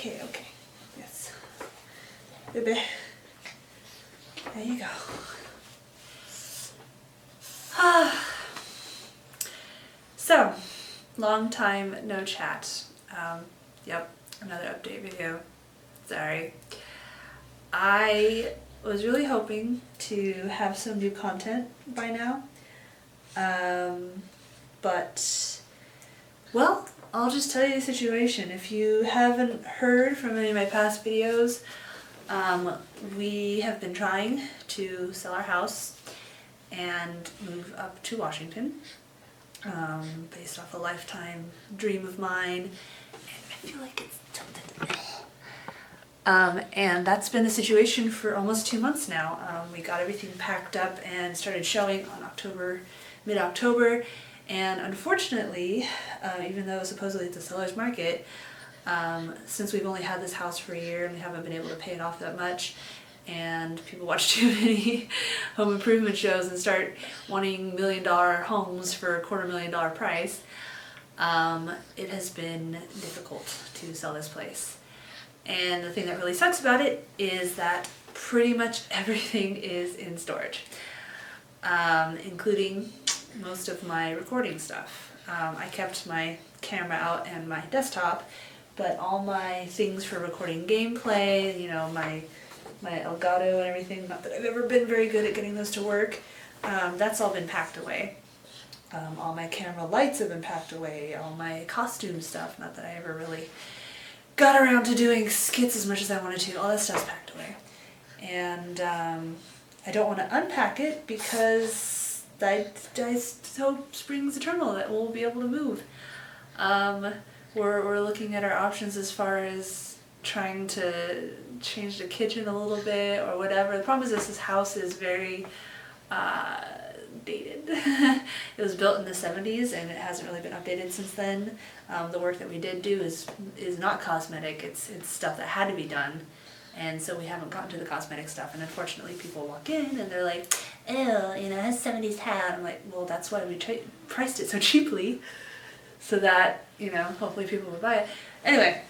Okay. Yes. Baby. There you go. So, long time no chat. Yep, another update video. Sorry. I was really hoping to have some new content by now. But, well, I'll just tell you the situation. If you haven't heard from any of my past videos, we have been trying to sell our house and move up to Washington, based off a lifetime dream of mine, and I feel like it's tilted. And that's been the situation for almost 2 months now. We got everything packed up and started showing on mid-October, and unfortunately, even though supposedly it's a seller's market, since we've only had this house for a year and we haven't been able to pay it off that much, and people watch too many home improvement shows and start wanting $1 million homes for a $250,000 price, it has been difficult to sell this place. And the thing that really sucks about it is that pretty much everything is in storage, including most of my recording stuff. I kept my camera out and my desktop, but all my things for recording gameplay, you know, my Elgato and everything, not that I've ever been very good at getting those to work, that's all been packed away. All my camera lights have been packed away, all my costume stuff, not that I ever really got around to doing skits as much as I wanted to, all that stuff's packed away. And I don't want to unpack it because I hope spring's eternal that we'll be able to move. We're looking at our options as far as trying to change the kitchen a little bit or whatever. The problem is this house is very dated. It was built in the 70s and it hasn't really been updated since then. The work that we did do is not cosmetic, it's stuff that had to be done, and so we haven't gotten to the cosmetic stuff, and unfortunately people walk in and they're like, ew, you know, it has 70s hat. I'm like, well, that's why we priced it so cheaply, so that, you know, hopefully people would buy it. Anyway,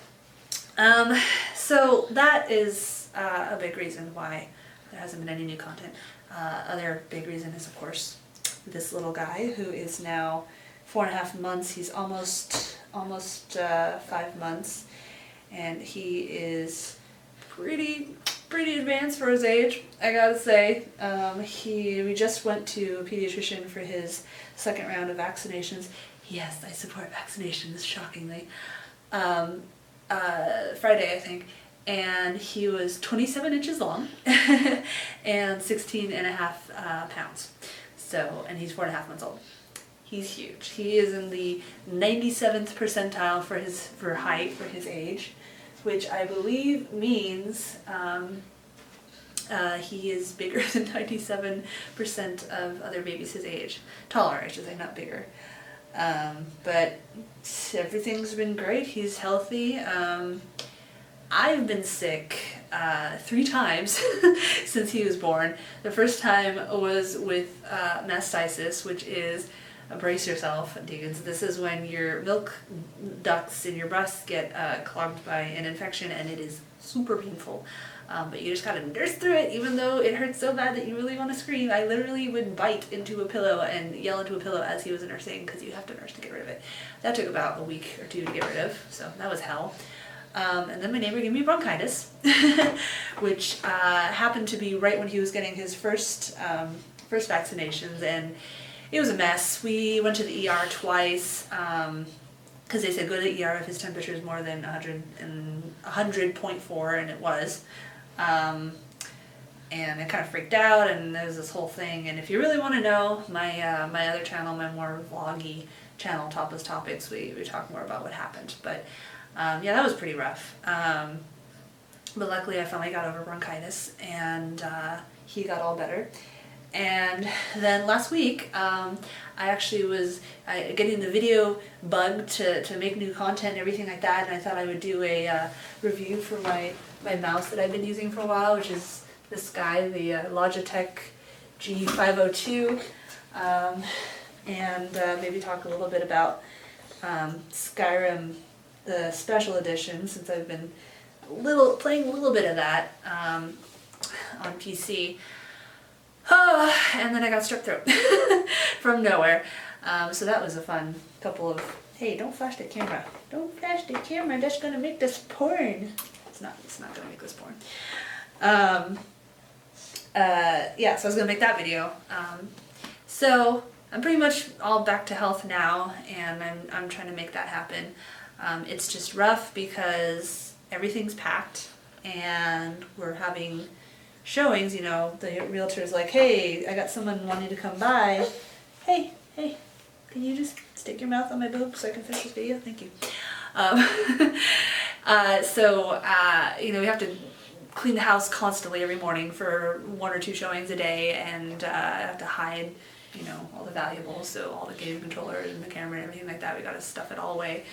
so that is a big reason why there hasn't been any new content. Other big reason is, of course, this little guy who is now 4.5 months. He's almost 5 months, and he is pretty advanced for his age, I gotta say. We just went to a pediatrician for his second round of vaccinations. Yes, I support vaccinations, shockingly. Friday, I think. And he was 27 inches long and 16.5 pounds. So, and he's 4.5 months old. He's huge. He is in the 97th percentile for height for his age, which I believe means he is bigger than 97% of other babies his age. Taller, I should say, not bigger. But everything's been great. He's healthy. I've been sick 3 times since he was born. The first time was with mastitis, which is, brace yourself, Deacons. This is when your milk ducts in your breasts get clogged by an infection, and it is super painful. But you just gotta nurse through it, even though it hurts so bad that you really want to scream. I literally would bite into a pillow and yell into a pillow as he was nursing, because you have to nurse to get rid of it. That took about a week or 2 to get rid of, so that was hell. And then my neighbor gave me bronchitis, which happened to be right when he was getting his first vaccinations, and it was a mess. We went to the ER twice, because they said go to the ER if his temperature is more than 100.4, and it was. And I kind of freaked out, and there was this whole thing. And if you really want to know, my other channel, my more vloggy channel, ToplessTopics, we talk more about what happened. But yeah, that was pretty rough. But luckily I finally got over bronchitis, and he got all better. And then last week, I actually was getting the video bug to make new content and everything like that, and I thought I would do a review for my mouse that I've been using for a while, which is this guy, the Logitech G502, and maybe talk a little bit about Skyrim, the special edition, since I've been playing a little bit of that on PC. And then I got strep throat from nowhere. So that was a fun couple of, hey, don't flash the camera. Don't flash the camera, that's gonna make this porn. It's not gonna make this porn. Yeah, so I was gonna make that video. So I'm pretty much all back to health now, and I'm trying to make that happen. It's just rough because everything's packed and we're having showings, you know, the realtor's like, hey, I got someone wanting to come by. Hey, can you just stick your mouth on my boob so I can finish this video? Thank you. You know, we have to clean the house constantly every morning for 1 or 2 showings a day, and I have to hide, you know, all the valuables, so all the game controllers and the camera and everything like that, we gotta stuff it all away.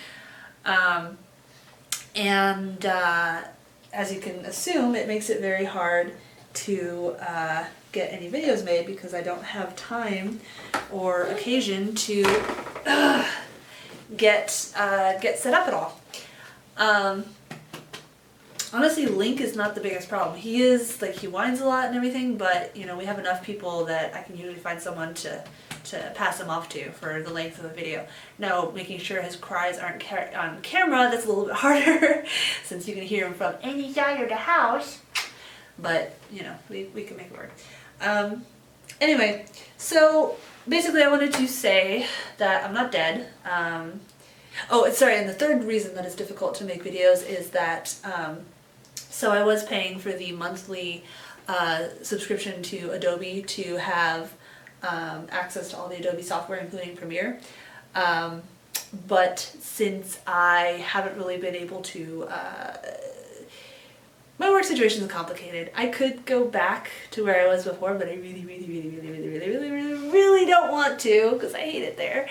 As you can assume, it makes it very hard to get any videos made because I don't have time or occasion to get set up at all. Honestly, Link is not the biggest problem. He is, like, he whines a lot and everything, but, you know, we have enough people that I can usually find someone to pass him off to for the length of the video. Now, making sure his cries aren't on camera, that's a little bit harder since you can hear him from any side of the house. But, you know, we can make it work. Anyway, so basically I wanted to say that I'm not dead. Oh, sorry, and the third reason that it's difficult to make videos is that, so I was paying for the monthly subscription to Adobe to have access to all the Adobe software, including Premiere. But since I haven't really been able to, my work situation is complicated. I could go back to where I was before, but I really don't want to because I hate it there.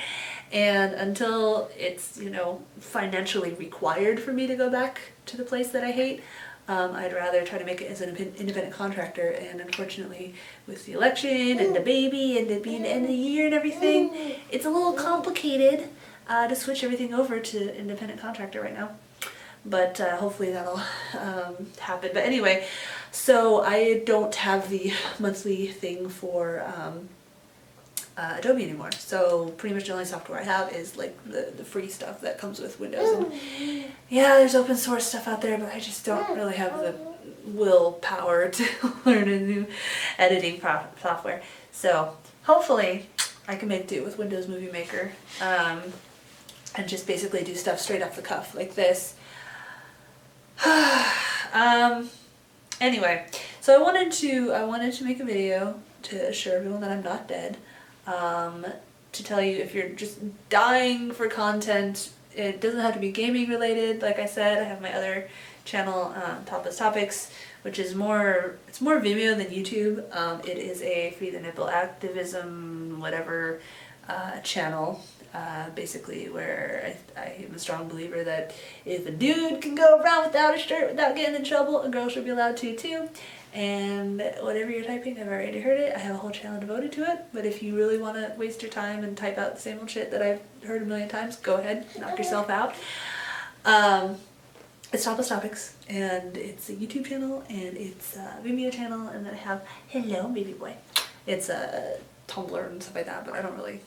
And until it's, you know, financially required for me to go back to the place that I hate, I'd rather try to make it as an independent contractor. And unfortunately, with the election and the baby and it being the end of the year and everything, it's a little complicated to switch everything over to independent contractor right now. But hopefully that'll happen. But anyway, so I don't have the monthly thing for Adobe anymore. So pretty much the only software I have is like the free stuff that comes with Windows. And yeah, there's open source stuff out there, but I just don't really have the willpower to learn a new editing software. So hopefully I can make do with Windows Movie Maker and just basically do stuff straight off the cuff like this. Anyway, so I wanted to make a video to assure everyone that I'm not dead. To tell you if you're just dying for content, it doesn't have to be gaming related. Like I said, I have my other channel, ToplessTopics, which is it's more Vimeo than YouTube. It is a free the nipple activism, whatever, channel. Basically where I am a strong believer that if a dude can go around without a shirt without getting in trouble, a girl should be allowed to too. And whatever you're typing, I've already heard it. I have a whole channel devoted to it. But if you really want to waste your time and type out the same old shit that I've heard a million times, go ahead, knock yourself out. It's ToplessTopics, and it's a YouTube channel, and it's a Vimeo channel, and then I have Hello Baby Boy. It's a Tumblr and stuff like that, but I don't really...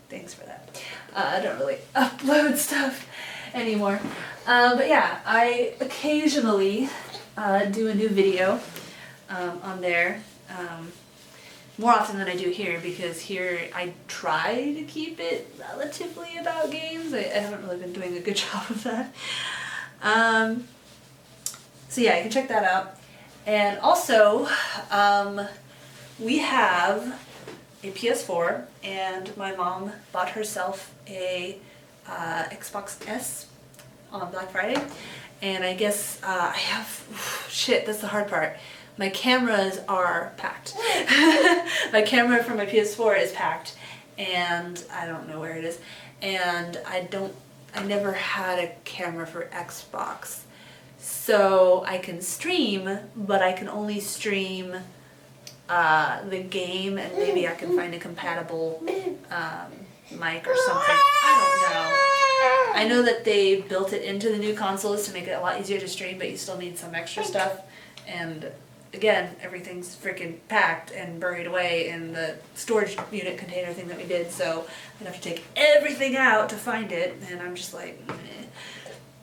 Thanks for that. I don't really upload stuff anymore. But yeah, I occasionally do a new video on there. More often than I do here, because here I try to keep it relatively about games. I haven't really been doing a good job of that. So yeah, you can check that out. And also, we have a PS4, and my mom bought herself a Xbox S on Black Friday, and I guess I have, shit, that's the hard part. My cameras are packed. My camera for my PS4 is packed, and I don't know where it is, and I never had a camera for Xbox, so I can stream, but I can only stream the game, and maybe I can find a compatible mic or something. I don't know. I know that they built it into the new consoles to make it a lot easier to stream, but you still need some extra stuff. And again, everything's freaking packed and buried away in the storage unit container thing that we did, so I'd have to take everything out to find it, and I'm just like, meh.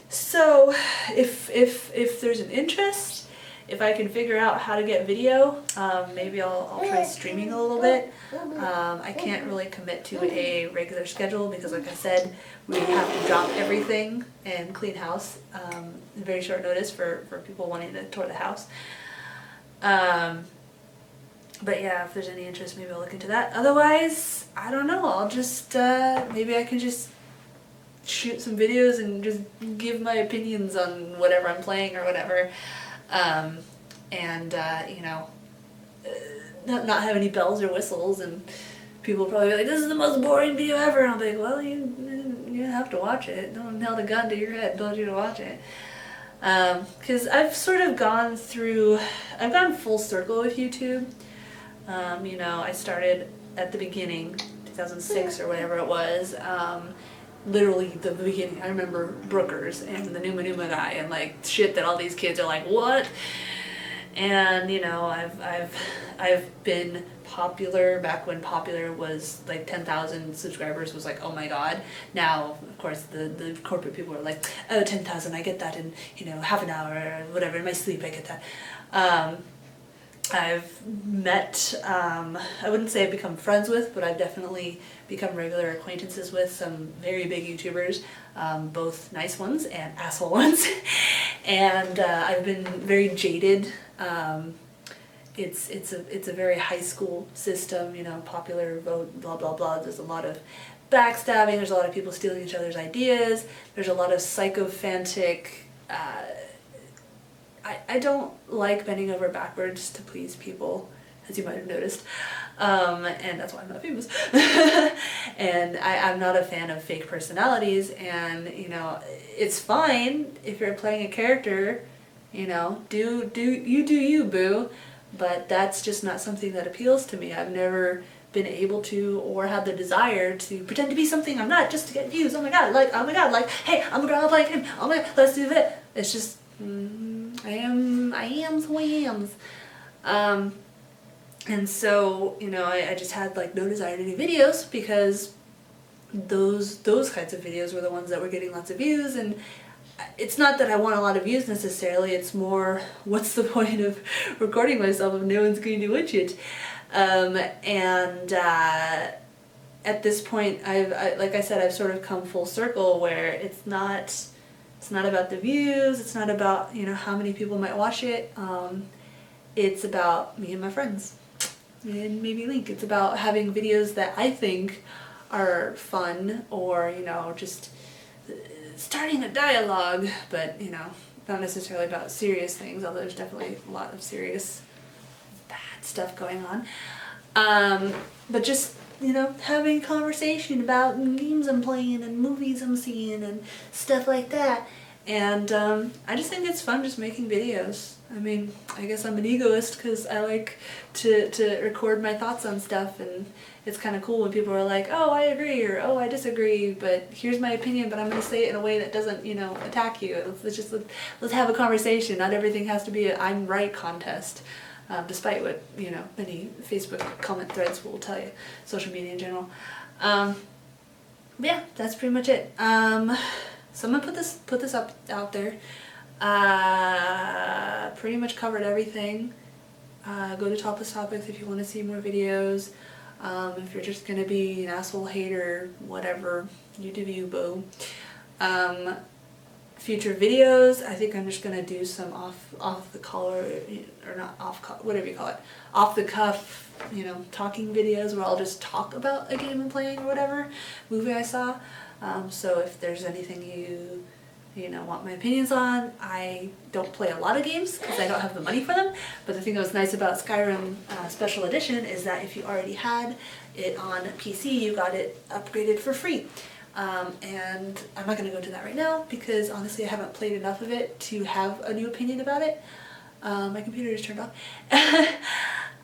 So if there's an interest, if I can figure out how to get video, maybe I'll try streaming a little bit. I can't really commit to a regular schedule because, like I said, we have to drop everything and clean house in very short notice for people wanting to tour the house. But yeah, if there's any interest, maybe I'll look into that. Otherwise, I don't know, I'll just, maybe I can just shoot some videos and just give my opinions on whatever I'm playing or whatever. You know, not have any bells or whistles, and people will probably be like, this is the most boring video ever, and I'll be like, well, you have to watch it. No one held a gun to your head and told you to watch it. Because I've sort of gone full circle with YouTube. You know, I started at the beginning, 2006 or whatever it was, literally the beginning. I remember Brookers and the Numa Numa guy and like shit that all these kids are like, what? And you know, I've been popular back when popular was like 10,000 subscribers was like, oh my god. Now, of course, the corporate people are like, oh, 10,000, I get that in, you know, half an hour or whatever, in my sleep I get that. I've met, I wouldn't say I've become friends with, but I've definitely become regular acquaintances with some very big YouTubers, both nice ones and asshole ones. And I've been very jaded. It's a very high school system, you know, popular vote, blah blah blah. There's a lot of backstabbing, there's a lot of people stealing each other's ideas, there's a lot of sycophantic, I don't like bending over backwards to please people, as you might have noticed, and that's why I'm not famous. And I'm not a fan of fake personalities, and you know, it's fine if you're playing a character, you know, do you, boo, but that's just not something that appeals to me. I've never been able to or had the desire to pretend to be something I'm not just to get views. Oh my god, like, hey, I'm a girl playing him, oh my god, let's do that. It's just, I am who I am. And so, you know, I just had like no desire to do videos because those kinds of videos were the ones that were getting lots of views, and it's not that I want a lot of views necessarily, it's more, what's the point of recording myself if no one's going to watch it? At this point, like I said, I've sort of come full circle where it's not about the views, it's not about, you know, how many people might watch it, it's about me and my friends, and maybe Link. It's about having videos that I think are fun, or, you know, just starting a dialogue, but, you know, not necessarily about serious things, although there's definitely a lot of serious bad stuff going on. But just, you know, having conversation about games I'm playing and movies I'm seeing and stuff like that. And I just think it's fun just making videos. I mean, I guess I'm an egoist because I like to record my thoughts on stuff, and it's kind of cool when people are like, oh, I agree, or oh, I disagree, but here's my opinion, but I'm going to say it in a way that doesn't, you know, attack you. Let's have a conversation. Not everything has to be a I'm right contest, despite what, you know, many Facebook comment threads will tell you, social media in general. Yeah, that's pretty much it. So I'm gonna put this up out there. Pretty much covered everything. Go to ToplessTopics if you want to see more videos. If you're just gonna be an asshole hater, whatever, you do you, boo. Future videos, I think I'm just gonna do some off the collar, or not whatever you call it, off the cuff, you know, talking videos where I'll just talk about a game I'm playing or whatever movie I saw. So if there's anything you know, want my opinions on, I don't play a lot of games because I don't have the money for them, but the thing that was nice about Skyrim Special Edition is that if you already had it on PC, you got it upgraded for free. And I'm not going to go into that right now because honestly I haven't played enough of it to have a new opinion about it. My computer is turned off.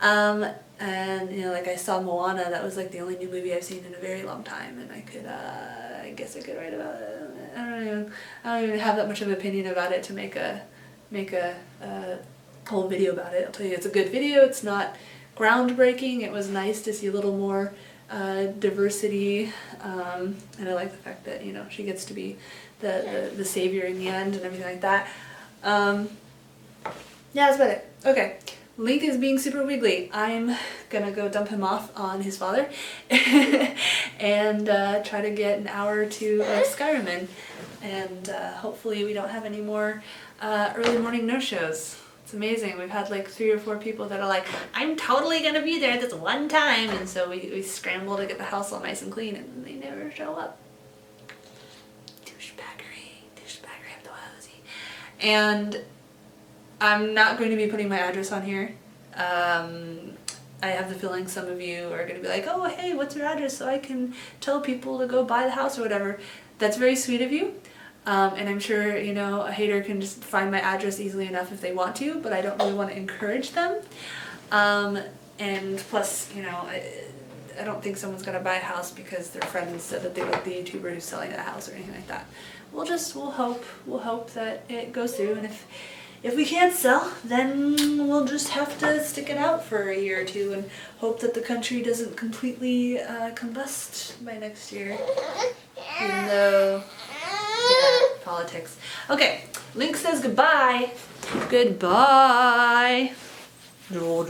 And you know, like I saw Moana, that was like the only new movie I've seen in a very long time, and I could, I guess I could write about it. I don't even have that much of an opinion about it to make a whole video about it. I'll tell you, it's a good video. It's not groundbreaking. It was nice to see a little more diversity, and I like the fact that, you know, she gets to be the savior in the end and everything like that. Yeah, that's about it. Okay. Link is being super wiggly. I'm gonna go dump him off on his father and try to get an hour or two of Skyrim in. And hopefully we don't have any more early morning no-shows. It's amazing. We've had like 3 or 4 people that are like, I'm totally gonna be there this one time. And so we scramble to get the house all nice and clean, and they never show up. Douchebaggery up the wazoo. And I'm not going to be putting my address on here. I have the feeling some of you are going to be like, oh, hey, what's your address so I can tell people to go buy the house or whatever. That's very sweet of you. And I'm sure, you know, a hater can just find my address easily enough if they want to, but I don't really want to encourage them. And plus, you know, I don't think someone's going to buy a house because their friends said that they like the YouTuber who's selling the house or anything like that. We'll hope that it goes through, and if we can't sell, then we'll just have to stick it out for a year or two and hope that the country doesn't completely combust by next year. Even though, yeah, politics. Okay, Link says goodbye. Goodbye. Draw.